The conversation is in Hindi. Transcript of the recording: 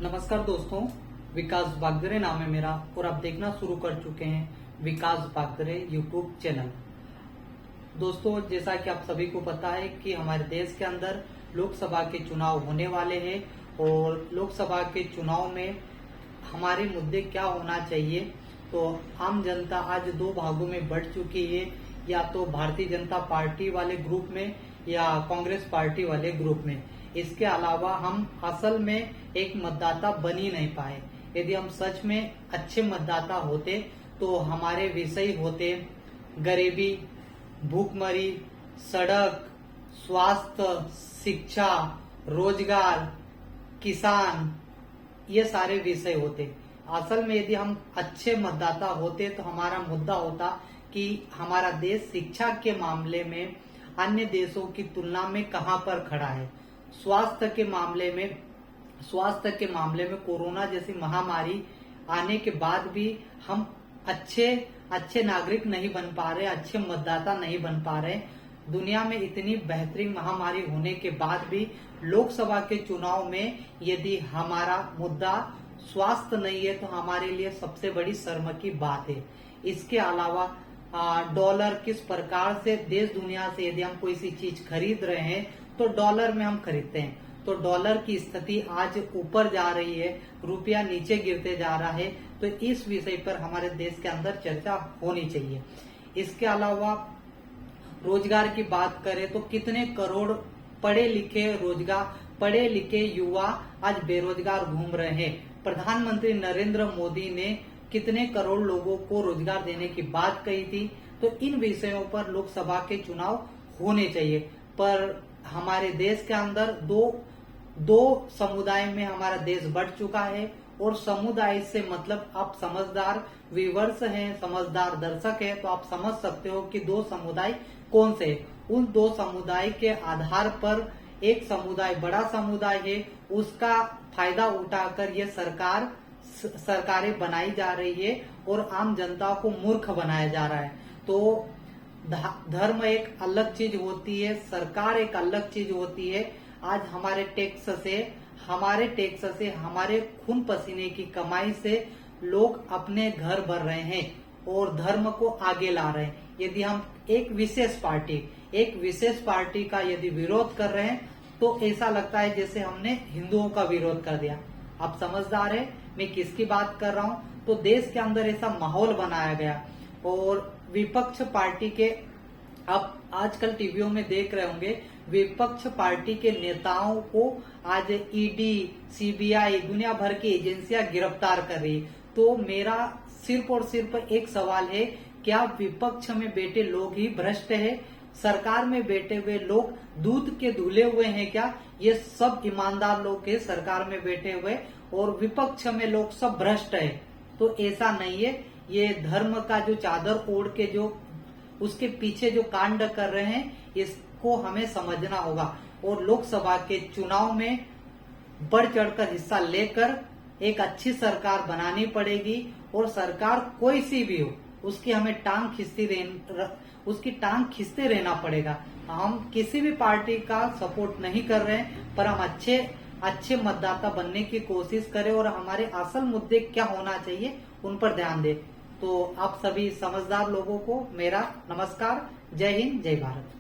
नमस्कार दोस्तों, विकास बागदरे नाम है मेरा और आप देखना शुरू कर चुके हैं विकास बागदरे यूट्यूब चैनल। दोस्तों, जैसा कि आप सभी को पता है कि हमारे देश के अंदर लोकसभा के चुनाव होने वाले हैं और लोकसभा के चुनाव में हमारे मुद्दे क्या होना चाहिए। तो आम जनता आज दो भागों में बंट चुकी है, या तो भारतीय जनता पार्टी वाले ग्रुप में या कांग्रेस पार्टी वाले ग्रुप में। इसके अलावा हम असल में एक मतदाता बन ही नहीं पाए। यदि हम सच में अच्छे मतदाता होते तो हमारे विषय होते गरीबी, भूखमरी, सड़क, स्वास्थ्य, शिक्षा, रोजगार, किसान, ये सारे विषय होते। असल में यदि हम अच्छे मतदाता होते तो हमारा मुद्दा होता कि हमारा देश शिक्षा के मामले में अन्य देशों की तुलना में कहां पर खड़ा है। स्वास्थ्य के मामले में कोरोना जैसी महामारी आने के बाद भी हम अच्छे नागरिक नहीं बन पा रहे, अच्छे मतदाता नहीं बन पा रहे। दुनिया में इतनी बेहतरीन महामारी होने के बाद भी लोकसभा के चुनाव में यदि हमारा मुद्दा स्वास्थ्य नहीं है तो हमारे लिए सबसे बड़ी शर्म की बात है। इसके अलावा डॉलर किस प्रकार से देश दुनिया से यदि हम कोई सी चीज खरीद रहे हैं तो डॉलर में हम खरीदते हैं, तो डॉलर की स्थिति आज ऊपर जा रही है, रुपया नीचे गिरते जा रहा है। तो इस विषय पर हमारे देश के अंदर चर्चा होनी चाहिए। इसके अलावा रोजगार की बात करें तो कितने करोड़ पढ़े लिखे युवा आज बेरोजगार घूम रहे हैं। प्रधानमंत्री नरेंद्र मोदी ने कितने करोड़ लोगों को रोजगार देने की बात कही थी। तो इन विषयों पर लोकसभा के चुनाव होने चाहिए। पर हमारे देश के अंदर दो समुदाय में हमारा देश बंट चुका है, और समुदाय से मतलब आप समझदार व्यूअर्स हैं, समझदार दर्शक हैं, तो आप समझ सकते हो कि दो समुदाय कौन से हैं। उन दो समुदाय के आधार पर एक समुदाय बड़ा समुदाय है, उसका फायदा उठाकर ये सरकारें बनाई जा रही है और आम जनता को मूर्ख बनाया जा रहा है। तो धर्म एक अलग चीज होती है, सरकार एक अलग चीज होती है। आज हमारे टैक्स से हमारे खून पसीने की कमाई से लोग अपने घर भर रहे हैं और धर्म को आगे ला रहे हैं। यदि हम एक विशेष पार्टी का यदि विरोध कर रहे हैं तो ऐसा लगता है जैसे हमने हिंदुओं का विरोध कर दिया। आप समझदार है मैं किसकी बात कर रहा हूं। तो देश के अंदर ऐसा माहौल बनाया गया, और विपक्ष पार्टी के आप आजकल टीवियों में देख रहे होंगे, विपक्ष पार्टी के नेताओं को आज ईडी, सीबीआई, दुनिया भर की एजेंसियां गिरफ्तार कर रही। तो मेरा सिर्फ और सिर्फ एक सवाल है, क्या विपक्ष में बैठे लोग ही भ्रष्ट है? सरकार में बैठे हुए लोग दूध के धुले हुए हैं क्या? ये सब ईमानदार लोग हैं सरकार में बैठे हुए, और विपक्ष में लोग सब भ्रष्ट है। तो ऐसा नहीं है। ये धर्म का जो चादर ओढ़ के जो उसके पीछे जो कांड कर रहे हैं, इसको हमें समझना होगा, और लोकसभा के चुनाव में बढ़ चढ़कर हिस्सा लेकर एक अच्छी सरकार बनानी पड़ेगी। और सरकार कोई सी भी हो, उसकी हमें टांग खींचते रहना पड़ेगा। हम किसी भी पार्टी का सपोर्ट नहीं कर रहे हैं, पर हम अच्छे मतदाता बनने की कोशिश करें और हमारे असल मुद्दे क्या होना चाहिए उन पर ध्यान दें। तो आप सभी समझदार लोगों को मेरा नमस्कार। जय हिंद, जय भारत।